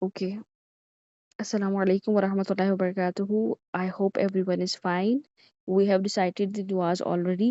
Okay. Assalamu alaikum wa rahmatullahi wa barakatuhu. I hope everyone is fine. We have decided the duas already.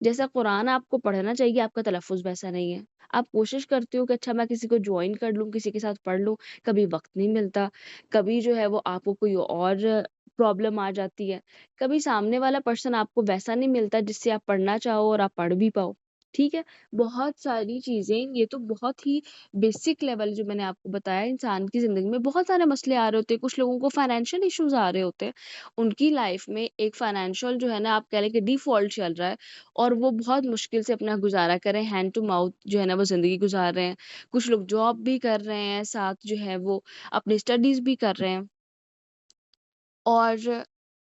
جیسا قرآن آپ کو پڑھنا چاہیے آپ کا تلفظ ویسا نہیں ہے۔ آپ کوشش کرتے ہو کہ اچھا میں کسی کو جوائن کر لوں، کسی کے ساتھ پڑھ لوں، کبھی وقت نہیں ملتا، کبھی جو ہے وہ آپ کو کوئی اور پرابلم آ جاتی ہے، کبھی سامنے والا پرسن آپ کو ویسا نہیں ملتا جس سے آپ پڑھنا چاہو اور آپ پڑھ بھی پاؤ، ٹھیک ہے؟ بہت ساری چیزیں، یہ تو بہت ہی بیسک لیول جو میں نے آپ کو بتایا، انسان کی زندگی میں بہت سارے مسئلے آ رہے ہوتے ہیں، کچھ لوگوں کو فائنینشیل ایشوز آ رہے ہوتے ہیں، ان کی لائف میں ایک فائنینشیل جو ہے نا آپ کہہ لیں کہ ڈیفالٹ چل رہا ہے اور وہ بہت مشکل سے اپنا گزارا کر رہے ہیں، ہینڈ ٹو ماؤتھ جو ہے نا وہ زندگی گزار رہے ہیں، کچھ لوگ جاب بھی کر رہے ہیں، ساتھ جو ہے وہ اپنی اسٹڈیز بھی کر رہے ہیں، اور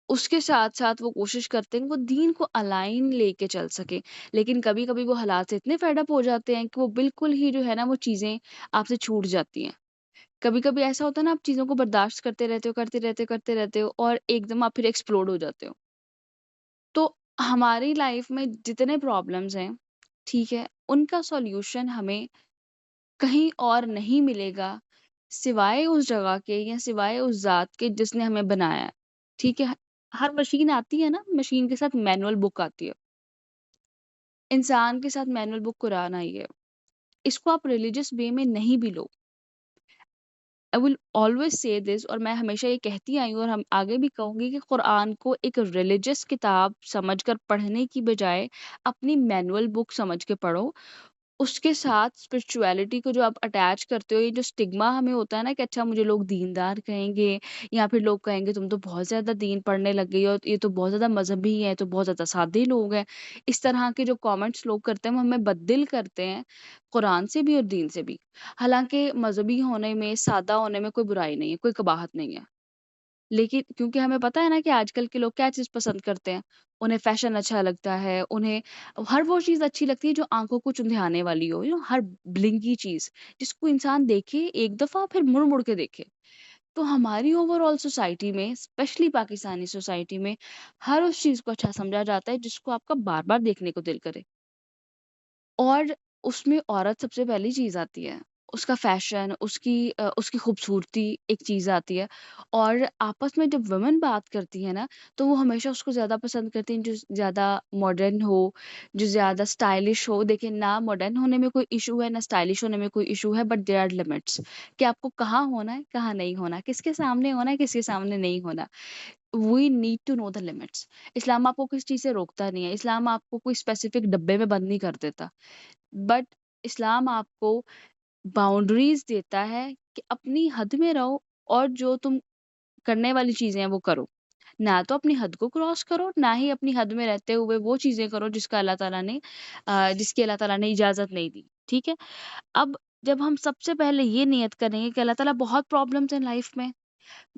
اس کے ساتھ ساتھ وہ کوشش کرتے ہیں کہ وہ دین کو الائن لے کے چل سکے، لیکن کبھی کبھی وہ حالات سے اتنے فیڈ اپ ہو جاتے ہیں کہ وہ بالکل ہی جو ہے نا وہ چیزیں آپ سے چھوٹ جاتی ہیں۔ کبھی کبھی ایسا ہوتا ہے نا آپ چیزوں کو برداشت کرتے رہتے ہو اور ایک دم آپ پھر ایکسپلوڈ ہو جاتے ہو۔ تو ہماری لائف میں جتنے پرابلمز ہیں، ٹھیک ہے، ان کا سولوشن ہمیں کہیں اور نہیں ملے گا سوائے اس جگہ کے یا سوائے اس ذات کے جس نے ہمیں بنایا ہے، ٹھیک ہے؟ ہر مشین آتی ہے نا، مشین کے ساتھ مینول بک آتی ہے، انسان کے ساتھ مینول بک قرآن آئی ہے۔ اس کو آپ ریلیجس وے میں نہیں بھی لو، I will always say this، اور میں ہمیشہ یہ کہتی آئی ہوں اور ہم آگے بھی کہوں گی کہ قرآن کو ایک ریلیجس کتاب سمجھ کر پڑھنے کی بجائے اپنی مینول بک سمجھ کے پڑھو۔ اس کے ساتھ اسپرچویلٹی کو جو آپ اٹیچ کرتے ہو، یہ جو اسٹگما ہمیں ہوتا ہے نا کہ اچھا مجھے لوگ دیندار کہیں گے یا پھر لوگ کہیں گے تم تو بہت زیادہ دین پڑھنے لگ گئی ہو، یہ تو بہت زیادہ مذہبی ہے، تو بہت زیادہ سادے لوگ ہیں، اس طرح کے جو کامنٹس لوگ کرتے ہیں وہ ہمیں بددل کرتے ہیں قرآن سے بھی اور دین سے بھی۔ حالانکہ مذہبی ہونے میں، سادہ ہونے میں کوئی برائی نہیں ہے، کوئی قباحت نہیں ہے، لیکن کیونکہ ہمیں پتا ہے نا کہ آج کل کے لوگ کیا چیز پسند کرتے ہیں، انہیں فیشن اچھا لگتا ہے، انہیں ہر وہ چیز اچھی لگتی ہے جو آنکھوں کو چندھانے والی ہو، ہر بلنکی چیز جس کو انسان دیکھے ایک دفعہ پھر مڑ مڑ کے دیکھے۔ تو ہماری اوور آل سوسائٹی میں، اسپیشلی پاکستانی سوسائٹی میں، ہر اس چیز کو اچھا سمجھا جاتا ہے جس کو آپ کا بار بار دیکھنے کو دل کرے، اور اس میں عورت سب سے پہلی چیز آتی ہے، اس کا فیشن، اس کی خوبصورتی ایک چیز آتی ہے، اور آپس میں جب ویمن بات کرتی ہے نا تو وہ ہمیشہ اس کو زیادہ پسند کرتی ہیں جو زیادہ ماڈرن ہو، جو زیادہ اسٹائلش ہو۔ دیکھیں، نہ ماڈرن ہونے میں کوئی ایشو ہے، نہ اسٹائلش ہونے میں کوئی ایشو ہے، بٹ دیر آر لمٹس کہ آپ کو کہاں ہونا ہے، کہاں نہیں ہونا، کس کے سامنے ہونا ہے، کس کے سامنے نہیں ہونا۔ We need to know the limits. اسلام آپ کو کس چیز سے روکتا نہیں ہے، اسلام آپ کو کوئی اسپیسیفک ڈبے میں بند نہیں کر دیتا، بٹ اسلام آپ کو باؤنڈریز دیتا ہے کہ اپنی حد میں رہو، اور جو تم کرنے والی چیزیں ہیں وہ کرو، نہ تو اپنی حد کو کراس کرو، نہ ہی اپنی حد میں رہتے ہوئے وہ چیزیں کرو جس کی اللہ تعالیٰ نے اجازت نہیں دی، ٹھیک ہے؟ اب جب ہم سب سے پہلے یہ نیت کریں گے کہ اللہ تعالیٰ بہت پرابلمس ہیں لائف میں،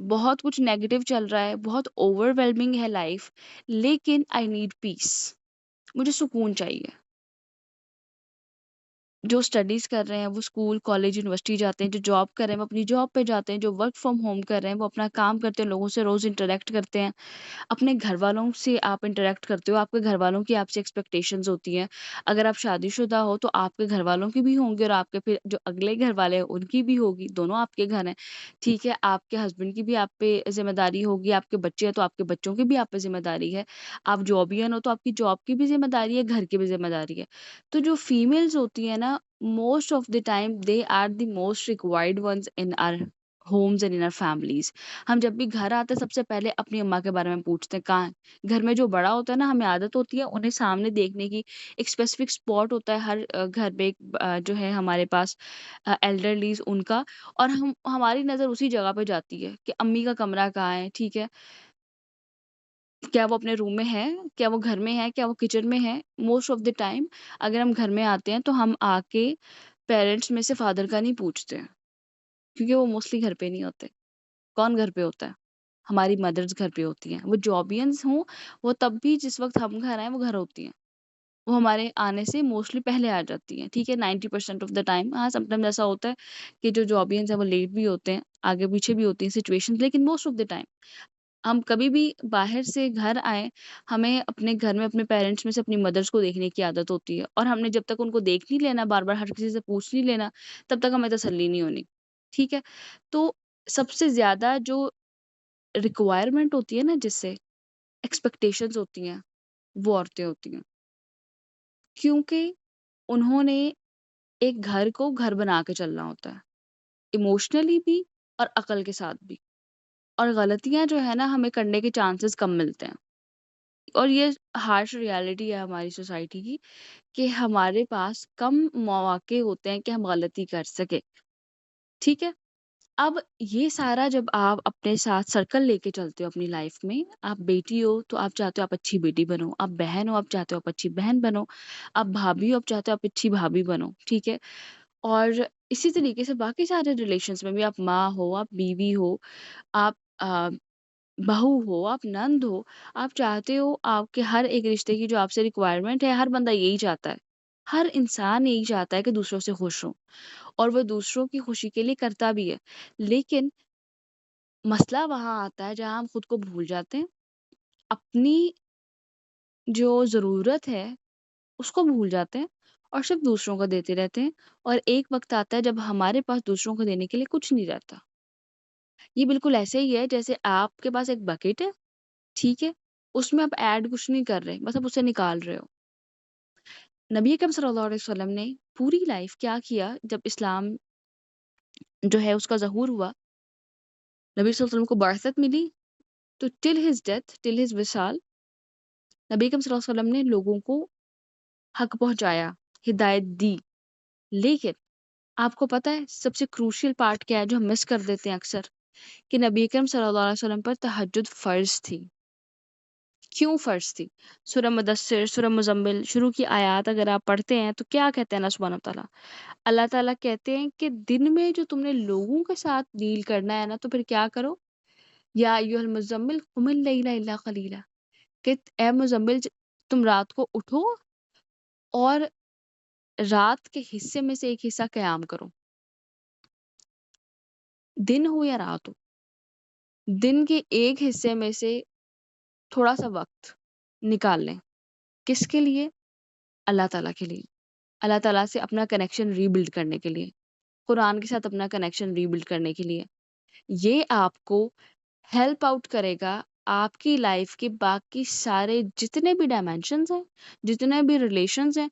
بہت کچھ نیگیٹو چل رہا ہے، بہت اوور ویلمنگ ہے لائف، لیکن آئی نیڈ پیس، مجھے سکون چاہیے۔ جو اسٹڈیز کر رہے ہیں وہ اسکول، کالج، یونیورسٹی جاتے ہیں، جو جاب کر رہے ہیں وہ اپنی جاب پہ جاتے ہیں، جو ورک فرام ہوم کر رہے ہیں وہ اپنا کام کرتے ہیں، لوگوں سے روز انٹریکٹ کرتے ہیں، اپنے گھر والوں سے آپ انٹریکٹ کرتے ہو، آپ کے گھر والوں کی آپ سے ایکسپیکٹیشنز ہوتی ہیں۔ اگر آپ شادی شدہ ہو تو آپ کے گھر والوں کی بھی ہوں گی، اور آپ کے پھر جو اگلے گھر والے ہیں ان کی بھی ہوگی، دونوں آپ کے گھر ہیں، ٹھیک ہے؟ آپ کے ہسبینڈ کی بھی آپ پہ ذمہ داری ہوگی، آپ کے بچے ہیں تو آپ کے بچوں کی بھی آپ پہ ذمہ داری ہے، آپ جابین ہو تو آپ کی جاب کی بھی ذمہ داری ہے، گھر کی بھی ذمہ داری ہے۔ تو جو فیمیلز ہوتی ہیں نا، most of the time they are the most required ones in our homes and in our families. ہم جب بھی گھر آتے ہیں سب سے پہلے اپنی اماں کے بارے میں پوچھتے ہیں کہاں ہے۔ گھر میں جو بڑا ہوتا ہے نا، ہمیں عادت ہوتی ہے انہیں سامنے دیکھنے کی، ایک اسپیسیفک اسپاٹ ہوتا ہے ہر گھر میں، ایک جو ہے ہمارے پاس ایلڈرلیز ان کا، اور ہماری نظر اسی جگہ پہ جاتی ہے کہ امی کا کمرہ کہاں ہے، ٹھیک ہے؟ کیا وہ اپنے روم میں ہے، کیا وہ گھر میں ہے، کیا وہ کچن میں ہے؟ موسٹ آف دا ٹائم اگر ہم گھر میں آتے ہیں تو ہم آ کے پیرنٹس میں سے فادر کا نہیں پوچھتے ہیں، کیونکہ وہ موسٹلی گھر پہ نہیں ہوتے۔ کون گھر پہ ہوتا ہے؟ ہماری مدرس گھر پہ ہوتی ہیں، وہ جابینس ہوں، وہ تب بھی جس وقت ہم گھر آئیں وہ گھر ہوتی ہیں، وہ ہمارے آنے سے موسٹلی پہلے آ جاتی ہیں، ٹھیک ہے؟ 90% آف دا ٹائم، ہاں سم ٹائم ایسا ہوتا ہے کہ جو جابینس ہیں وہ لیٹ بھی ہوتے ہیں، آگے پیچھے بھی ہوتی ہیں سچویشن، لیکن موسٹ آف دا ٹائم ہم کبھی بھی باہر سے گھر آئیں، ہمیں اپنے گھر میں اپنے پیرنٹس میں سے اپنی مدرس کو دیکھنے کی عادت ہوتی ہے، اور ہم نے جب تک ان کو دیکھ نہیں لینا، بار بار ہر کسی سے پوچھ نہیں لینا، تب تک ہمیں تسلی نہیں ہونی، ٹھیک ہے؟ تو سب سے زیادہ جو ریکوائرمنٹ ہوتی ہے نا، جس سے ایکسپیکٹیشنز ہوتی ہیں، وہ عورتیں ہوتی ہیں۔ کیونکہ انہوں نے ایک گھر کو گھر بنا کے چلنا ہوتا ہے، ایموشنلی بھی اور عقل کے ساتھ بھی، اور غلطیاں جو ہے نا ہمیں کرنے کے چانسز کم ملتے ہیں، اور یہ ہارش ریالٹی ہے ہماری سوسائٹی کی کہ ہمارے پاس کم مواقع ہوتے ہیں کہ ہم غلطی کر سکے، ٹھیک ہے؟ اب یہ سارا جب آپ اپنے ساتھ سرکل لے کے چلتے ہو اپنی لائف میں، آپ بیٹی ہو تو آپ چاہتے ہو آپ اچھی بیٹی بنو، آپ بہن ہو آپ چاہتے ہو آپ اچھی بہن بنو، آپ بھابھی ہو آپ چاہتے ہو آپ اچھی بھابھی بنو، ٹھیک ہے؟ اور اسی طریقے سے باقی سارے ریلیشنس میں بھی، آپ ماں ہو، آپ بیوی ہو، آپ بہو ہو، آپ نند ہو، آپ چاہتے ہو آپ کے ہر ایک رشتے کی جو آپ سے ریکوائرمنٹ ہے، ہر بندہ یہی چاہتا ہے، ہر انسان یہی چاہتا ہے کہ دوسروں سے خوش ہو، اور وہ دوسروں کی خوشی کے لیے کرتا بھی ہے، لیکن مسئلہ وہاں آتا ہے جہاں ہم خود کو بھول جاتے ہیں، اپنی جو ضرورت ہے اس کو بھول جاتے ہیں، اور صرف دوسروں کو دیتے رہتے ہیں، اور ایک وقت آتا ہے جب ہمارے پاس دوسروں کو دینے کے لیے کچھ نہیں رہتا۔ یہ بالکل ایسے ہی ہے جیسے آپ کے پاس ایک بکٹ ہے، ٹھیک ہے، اس میں آپ ایڈ کچھ نہیں کر رہے، بس آپ اسے نکال رہے ہو۔ نبی اکرم صلی اللہ علیہ وسلم نے پوری لائف کیا کیا جب اسلام جو ہے اس کا ظہور ہوا، نبی صلی اللہ علیہ وسلم کو بعثت ملی، تو ٹل ہز ڈیتھ، ٹل ہز وصال، نبی اکرم صلی اللہ علیہ وسلم نے لوگوں کو حق پہنچایا، ہدایت دی، لیکن آپ کو پتہ ہے سب سے کروشل پارٹ کیا ہے جو ہم مس کر دیتے ہیں اکثر، کہ نبی اکرم صلی اللہ علیہ وسلم پر تہجد فرض تھی۔ کیوں فرض تھی؟ سورہ مدثر، سورہ مزمل شروع کی آیات اگر آپ پڑھتے ہیں تو کیا کہتے ہیں اللہ سبحانہ وتعالیٰ؟ اللہ تعالیٰ کہتے ہیں کہ دن میں جو تم نے لوگوں کے ساتھ ڈیل کرنا ہے نا، تو پھر کیا کرو؟ یا ایھا المزمل قم اللیل الا قلیلا، کہ اے مزمل تم رات کو اٹھو اور رات کے حصے میں سے ایک حصہ قیام کرو، دن ہو یا رات ہو، دن کے ایک حصے میں سے تھوڑا سا وقت نکال لیں، کس کے لیے؟ اللہ تعالیٰ کے لیے، اللہ تعالیٰ سے اپنا کنیکشن ری بلڈ کرنے کے لیے، قرآن کے ساتھ اپنا کنیکشن ری بلڈ کرنے کے لیے۔ یہ آپ کو ہیلپ آؤٹ کرے گا آپ کی لائف کے باقی سارے جتنے بھی ڈائمینشنز ہیں، جتنے بھی ریلیشنز ہیں،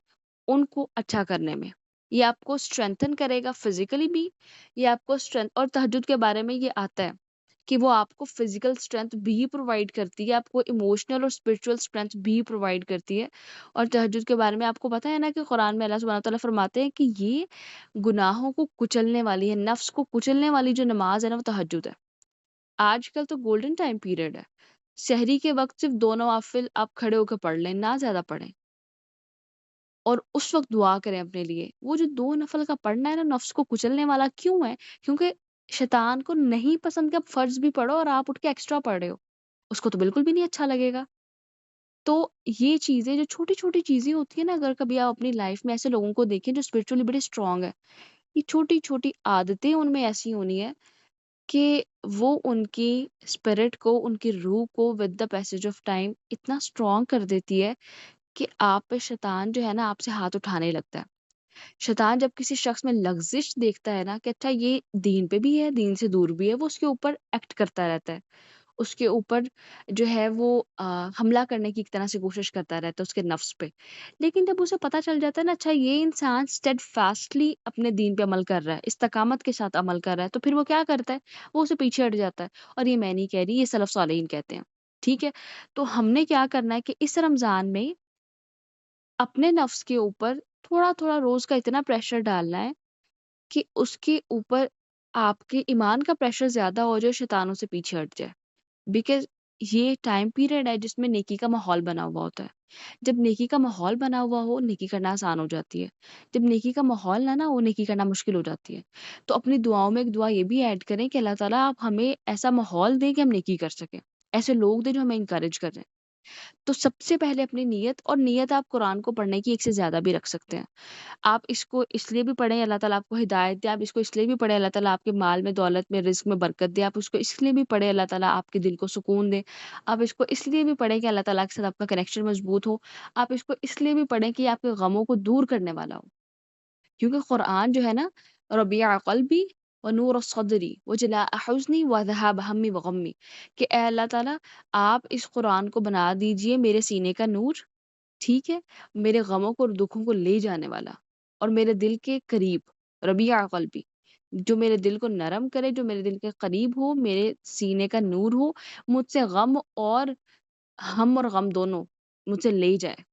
ان کو اچھا کرنے میں۔ یہ آپ کو اسٹرینتھن کرے گا فزیکلی بھی، یہ آپ کو اسٹرینتھ، اور تہجد کے بارے میں یہ آتا ہے کہ وہ آپ کو فزیکل اسٹرینتھ بھی پرووائڈ کرتی ہے، آپ کو ایموشنل اور اسپرچول اسٹرینتھ بھی پرووائڈ کرتی ہے۔ اور تہجد کے بارے میں آپ کو پتہ ہے نا کہ قرآن میں اللہ سبحانہ تعالیٰ فرماتے ہیں کہ یہ گناہوں کو کچلنے والی ہے، نفس کو کچلنے والی جو نماز ہے نا وہ تہجد ہے۔ آج کل تو گولڈن ٹائم پیریڈ ہے، سحری کے وقت صرف 2 نوافل آپ کھڑے ہو کے پڑھ لیں، نہ زیادہ پڑھیں، اور اس وقت دعا کریں اپنے لیے۔ وہ جو 2 نفل کا پڑھنا ہے نا، نفس کو کچلنے والا کیوں ہے؟ کیونکہ شیطان کو نہیں پسند کہ آپ فرض بھی پڑھو اور آپ اٹھ کے ایکسٹرا پڑھ رہے ہو، اس کو تو بالکل بھی نہیں اچھا لگے گا۔ تو یہ چیزیں جو چھوٹی چھوٹی چیزیں ہوتی ہیں نا، اگر کبھی آپ اپنی لائف میں ایسے لوگوں کو دیکھیں جو اسپرچولی بڑے اسٹرانگ ہیں، یہ چھوٹی چھوٹی عادتیں ان میں ایسی ہونی ہے کہ وہ ان کی اسپرٹ کو، ان کی روح کو with the passage of time اتنا اسٹرانگ کر دیتی ہے کہ آپ پہ شیطان جو ہے نا آپ سے ہاتھ اٹھانے لگتا ہے۔ شیطان جب کسی شخص میں لغزش دیکھتا ہے نا کہ اچھا یہ دین پہ بھی ہے، دین سے دور بھی ہے، وہ اس کے اوپر ایکٹ کرتا رہتا ہے، اس کے اوپر جو ہے وہ حملہ کرنے کی ایک طرح سے کوشش کرتا رہتا ہے اس کے نفس پہ۔ لیکن جب اسے پتہ چل جاتا ہے نا اچھا یہ انسان اسٹیڈ فاسٹلی اپنے دین پہ عمل کر رہا ہے، استقامت کے ساتھ عمل کر رہا ہے، تو پھر وہ کیا کرتا ہے؟ وہ اسے پیچھے ہٹ جاتا ہے، اور یہ میں نہیں کہہ رہی، یہ سلف صالحین کہتے ہیں، ٹھیک ہے؟ تو ہم نے کیا کرنا ہے کہ اس رمضان میں اپنے نفس کے اوپر تھوڑا تھوڑا روز کا اتنا پریشر ڈالنا ہے کہ اس کے اوپر آپ کے ایمان کا پریشر زیادہ ہو جائے، شیطانوں سے پیچھے ہٹ جائے، بیکاز یہ ٹائم پیریڈ ہے جس میں نیکی کا ماحول بنا ہوا ہوتا ہے۔ جب نیکی کا ماحول بنا ہوا ہو، نیکی کرنا آسان ہو جاتی ہے، جب نیکی کا ماحول نہ ہو، نیکی کرنا مشکل ہو جاتی ہے۔ تو اپنی دعاؤں میں ایک دعا یہ بھی ایڈ کریں کہ اللہ تعالیٰ آپ ہمیں ایسا ماحول دیں کہ ہم نیکی کر سکیں، ایسے لوگ دیں جو ہمیں انکریج کریں۔ تو سب سے پہلے اپنی نیت، اور نیت آپ قرآن کو پڑھنے کی ایک سے زیادہ بھی رکھ سکتے ہیں۔ آپ اس کو اس لیے بھی پڑھیں اللہ تعالیٰ آپ کو ہدایت دے، آپ اس کو اس لیے بھی پڑھیں اللہ تعالیٰ آپ کے مال میں، دولت میں، رزق میں برکت دے، آپ اس کو اس لیے بھی پڑھیں اللہ تعالیٰ آپ کے دل کو سکون دے، آپ اس کو اس لیے بھی پڑھیں کہ اللہ تعالیٰ کے ساتھ آپ کا کنیکشن مضبوط ہو، آپ اس کو اس لیے بھی پڑھیں کہ یہ آپ کے غموں کو دور کرنے والا ہو، کیونکہ قرآن جو ہے نا ربیع قلبی و نور صدری و جلاء حزنی و ذہاب ہمی و غمی، کہ اے اللہ تعالیٰ آپ اس قرآن کو بنا دیجئے میرے سینے کا نور، ٹھیک ہے؟ میرے غموں کو اور دکھوں کو لے جانے والا اور میرے دل کے قریب، ربیع قلبی، جو میرے دل کو نرم کرے، جو میرے دل کے قریب ہو، میرے سینے کا نور ہو، مجھ سے غم اور ہم اور غم دونوں مجھ سے لے جائے۔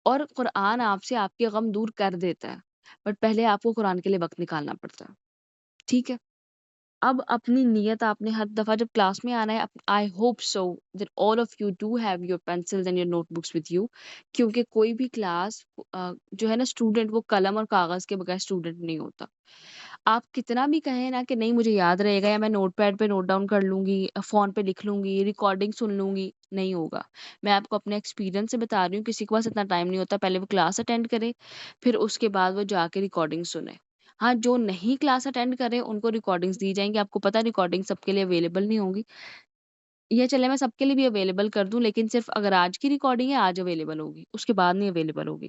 اور قرآن آپ سے آپ کے غم دور کر دیتا ہے، بٹ پہلے آپ کو قرآن کے لیے وقت نکالنا پڑتا ہے، ٹھیک ہے؟ اب اپنی نیت آپ نے ہر دفعہ جب کلاس میں آنا ہے، I hope so that all of you do have your pencils and your notebooks with you, کیونکہ کوئی بھی کلاس جو ہے نا اسٹوڈنٹ، وہ قلم اور کاغذ کے بغیر اسٹوڈنٹ نہیں ہوتا۔ آپ کتنا بھی کہیں نا کہ نہیں مجھے یاد رہے گا، یا میں نوٹ پیڈ پہ نوٹ ڈاؤن کر لوں گی، فون پہ لکھ لوں گی، ریکارڈنگ سن لوں گی، نہیں ہوگا۔ میں آپ کو اپنے ایکسپیرینس سے بتا رہی ہوں، کسی کے پاس اتنا ٹائم نہیں ہوتا، پہلے وہ کلاس اٹینڈ کرے، پھر اس کے بعد وہ جا کے ریکارڈنگ سنے۔ ہاں، جو نہیں کلاس اٹینڈ کرے ان کو ریکارڈنگس دی جائیں گی، آپ کو پتہ ریکارڈنگ سب کے لیے اویلیبل نہیں ہوں گی، یہ چلے میں سب کے لیے بھی اویلیبل کر دوں، لیکن صرف اگر آج کی ریکارڈنگ ہے آج اویلیبل ہوگی، اس کے بعد نہیں اویلیبل ہوگی۔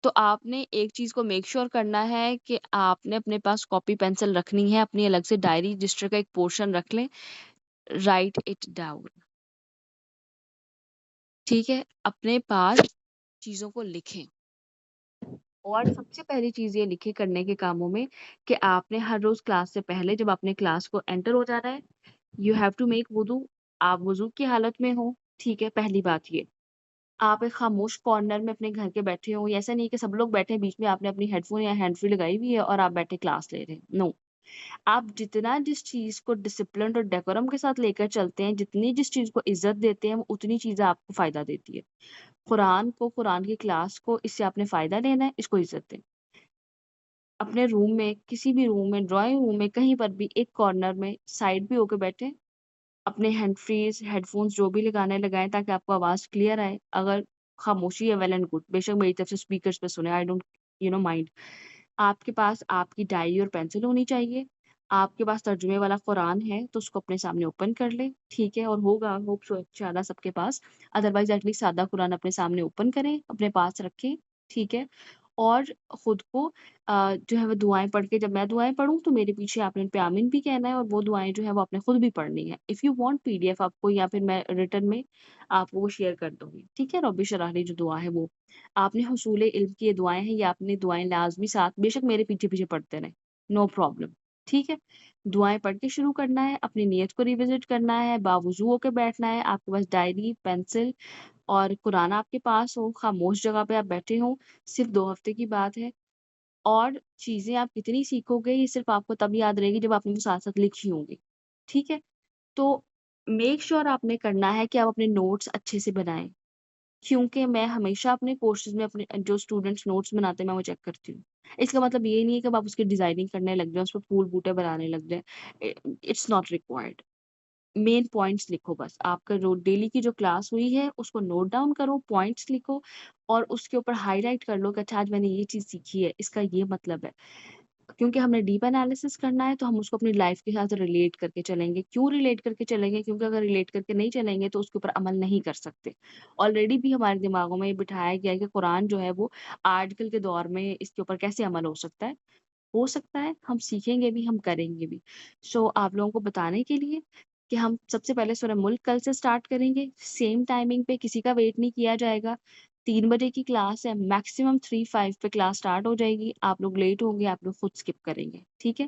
تو آپ نے ایک چیز کو میک شور کرنا ہے کہ آپ نے اپنے پاس کاپی پینسل رکھنی ہے، اپنی الگ سے ڈائری رجسٹر کا ایک پورشن رکھ لیں، رائٹ اٹ ڈاؤن، ٹھیک ہے؟ اپنے پاس چیزوں کو لکھیں، اور سب سے پہلی چیز یہ لکھے کرنے کے کاموں میں کہ آپ نے ہر روز کلاس سے پہلے جب اپنے کلاس کو انٹر ہو جانا ہے، یو ہیو ٹو میک وضو، آپ وضو کی حالت میں ہوں، ٹھیک ہے؟ پہلی بات یہ، آپ ایک خاموش کارنر میں اپنے گھر کے بیٹھے ہوں، ایسا نہیں کہ سب لوگ بیٹھے ہیں، بیچ میں آپ نے اپنی ہیڈ فون یا ہینڈ فری لگائی ہوئی ہے اور آپ بیٹھے کلاس لے رہے ہیں، نو۔ آپ جتنا جس چیز کو ڈسپلن اور ڈیکورم کے ساتھ لے کر چلتے ہیں، جتنی جس چیز کو عزت دیتے ہیں، وہ اتنی چیزیں آپ کو فائدہ دیتی ہے۔ قرآن کو، قرآن کی کلاس کو، اس سے آپ نے فائدہ لینا ہے، اس کو عزت دیں۔ اپنے روم میں، کسی بھی روم میں، ڈرائنگ روم میں، کہیں پر بھی ایک کارنر میں سائڈ بھی ہو کے بیٹھے، اپنے ہینڈ فریز، ہیڈ فونس جو بھی لگانے لگائیں تاکہ آپ کو آواز کلیئر آئے۔ اگر خاموشی ہے، ویل اینڈ گڈ، بے شک میری طرف سے اسپیکرز پہ سنیں، آئی ڈونٹ مائنڈ۔ آپ کے پاس آپ کی ڈائری اور پینسل ہونی چاہیے۔ آپ کے پاس ترجمے والا قرآن ہے تو اس کو اپنے سامنے اوپن کر لیں، ٹھیک ہے؟ اور ہوگا ہوپ سو انشاءاللہ سب کے پاس، ادروائز ایٹ لیسٹ سادہ قرآن اپنے سامنے اوپن کریں، اپنے پاس رکھیں، ٹھیک ہے؟ اور خود کو جو ہے وہ دعائیں پڑھ کے، جب میں دعائیں پڑھوں تو میرے پیچھے آپ نے پہ آمین بھی کہنا ہے، اور وہ دعائیں جو ہے وہ آپ نے خود بھی پڑھنی ہے۔ If you want P D F آپ کو، یا پھر میں ریٹن میں آپ کو وہ شیئر کر دوں گی، ٹھیک ہے؟ رب اشرح لی جو دعا ہے وہ آپ نے حصول علم کی یہ دعائیں ہیں، یہ آپ نے دعائیں لازمی ساتھ بے شک میرے پیچھے پیچھے پڑھتے رہیں، نو پرابلم، ٹھیک ہے؟ دعائیں پڑھ کے شروع کرنا ہے، اپنی نیت کو ریوزٹ کرنا ہے، باوضو ہو کے بیٹھنا ہے، آپ کے پاس ڈائری، پینسل اور قرآن آپ کے پاس ہو، خاموش جگہ پہ آپ بیٹھے ہوں، صرف 2 ہفتے کی بات ہے، اور چیزیں آپ کتنی سیکھو گے یہ صرف آپ کو تب یاد رہے گی جب آپ نے وہ ساتھ ساتھ لکھی ہوں گی، ٹھیک ہے؟ تو میک شور آپ نے کرنا ہے کہ آپ اپنے نوٹس اچھے سے بنائیں، کیونکہ میں ہمیشہ اپنے کورسز میں اپنے جو اسٹوڈنٹس نوٹس بناتے ہیں میں وہ چیک کرتی ہوں۔ اس کا مطلب یہ نہیں ہے کہ اب آپ اس کی ڈیزائننگ کرنے لگ جائیں، اس پہ پھول بوٹے بنانے لگ جائیں، it's not required. Main points لکھو بس، آپ کا جو ڈیلی کی جو کلاس ہوئی ہے اس کو نوٹ ڈاؤن کرو، پوائنٹس لکھو، اور اس کے اوپر ہائی لائٹ کر لو کہ اچھا آج میں نے یہ چیز سیکھی ہے، اس کا یہ مطلب ہے۔ کیونکہ ہم نے ڈیپ انالیسس کرنا ہے تو ہم اس کو اپنی لائف کے ساتھ ریلیٹ کر کے چلیں گے۔ کیوں ریلیٹ کر کے چلیں گے؟ کیونکہ اگر ریلیٹ کر کے نہیں چلیں گے تو اس کے اوپر عمل نہیں کر سکتے۔ آلریڈی بھی ہمارے دماغوں میں یہ بٹھایا گیا ہے کہ قرآن جو ہے وہ آج کل کے دور میں اس کے اوپر کیسے عمل ہو سکتا ہے، ہم سیکھیں گے بھی، ہم کریں گے بھی۔ سو آپ لوگوں کو بتانے کے لیے کہ ہم سب سے پہلے سورہ ملک کل سے سٹارٹ کریں گے، سیم ٹائمنگ پہ، کسی کا ویٹ نہیں کیا جائے گا۔ 3 بجے کی کلاس ہے، میکسیمم 3:05 پہ کلاس سٹارٹ ہو جائے گی۔ آپ لوگ لیٹ ہوں گے، آپ لوگ خود اسکپ کریں گے، ٹھیک ہے؟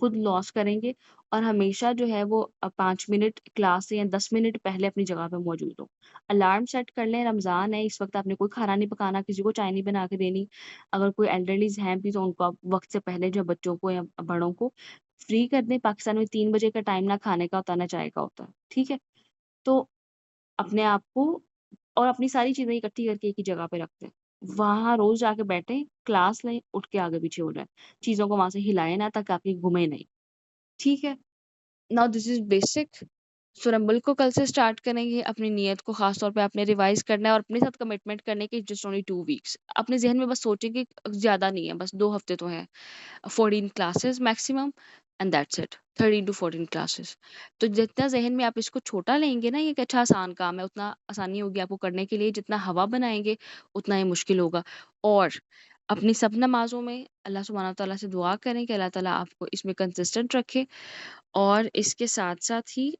خود لاس کریں گے، اور ہمیشہ جو ہے وہ 5 منٹ کلاس سے یا 10 منٹ پہلے اپنی جگہ پہ موجود ہو۔ الارم سیٹ کر لیں، رمضان ہے، اس وقت آپ نے کوئی کھانا نہیں پکانا، کسی کو چائے نہیں بنا کے دینی۔ اگر کوئی ایلڈرلیز ہیں بھی تو ان کو آپ وقت سے پہلے جو بچوں کو یا بڑوں کو فری کر دیں۔ پاکستان میں 3 بجے کا ٹائم نہ کھانے کا ہوتا نہ چائے کا ہوتا، ٹھیک ہے؟ تو اپنے آپ کو اور اپنی ساری چیزیں اکٹھی کر کے ایک ہی جگہ پہ رکھتے ہیں، وہاں روز جا کے بیٹھیں، کلاس لیں، اٹھ کے آگے پیچھے ہو جائیں، چیزوں کو وہاں سے ہلائیں نہ تاکہ آپ کی گھومے نہیں، ٹھیک ہے؟ Now this is basic. سورہ ملک کو کل سے اسٹارٹ کریں گے، اپنی نیت کو خاص طور پہ آپ نے ریوائز کرنا ہے اور اپنے ساتھ کمٹمنٹ کرنے کی جسٹ اونلی 2 ویکس، اپنے ذہن میں بس سوچیں کہ زیادہ نہیں ہے، بس 2 ہفتے تو ہیں، 14 classes maximum, and that's it, 13 to 14 classes. تو جتنا ذہن میں آپ اس کو چھوٹا لیں گے نا، یہ ایک اچھا آسان کام ہے، اتنا آسانی ہوگی آپ کو کرنے کے لیے، جتنا ہوا بنائیں گے اتنا یہ مشکل ہوگا۔ اور اپنی سب نمازوں میں اللہ سبحانہ تعالیٰ سے دعا کریں کہ اللہ تعالیٰ آپ کو اس میں کنسسٹنٹ رکھے، اور اس کے ساتھ ساتھ ہی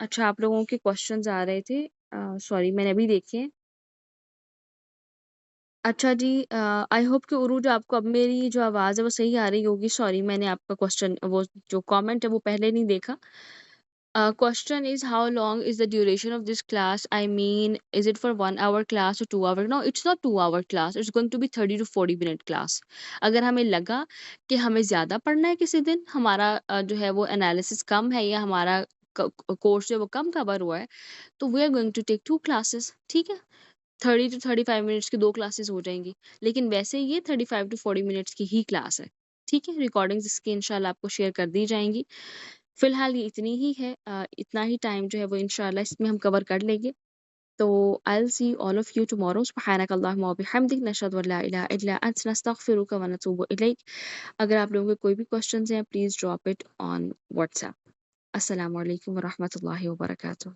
اچھا آپ لوگوں کے کوشچنز آ رہے تھے، سوری میں نے ابھی دیکھے، اچھا جی، آئی ہوپ کہ عروج آپ کو اب میری جو آواز ہے وہ صحیح آ رہی ہوگی. سوری میں نے آپ کا کوشچن وہ جو کامنٹ ہے وہ پہلے نہیں دیکھا. Question is how long is the duration of this class? I mean, is it for 1 hour class or 2 hour? No, it's not 2 hour class. It's going to be 30 to 40 minute class. اگر ہمیں لگا کہ ہمیں زیادہ پڑھنا ہے کسی دن، ہمارا جو ہے وہ انالیسس کم ہے یا ہمارا کورس جو وہ کم کور ہوا ہے، تو we are going to take 2 classes. ٹھیک ہے، 30 to 35 منٹس کی 2 classes ہو جائیں گی. لیکن ویسے یہ 35 to 40 منٹس کی ہی کلاس ہے. ٹھیک ہے، ریکارڈنگز اس کی انشاءاللہ آپ کو شیئر کر دی جائیں گی. فی الحال یہ اتنی ہی ہے، اتنا ہی ٹائم جو ہے وہ انشاءاللہ اس میں ہم کور کر لیں گے. تو I'll see all of you tomorrow. سبحانک اللہم و بحمدک، نشہد ان لا الہ الا انت، نستغفرک و نتوب الیک. اگر آپ لوگوں کے کوئی بھی کوسچنز ہیں please drop it on what's app. السلام علیکم ورحمۃ اللہ وبرکاتہ.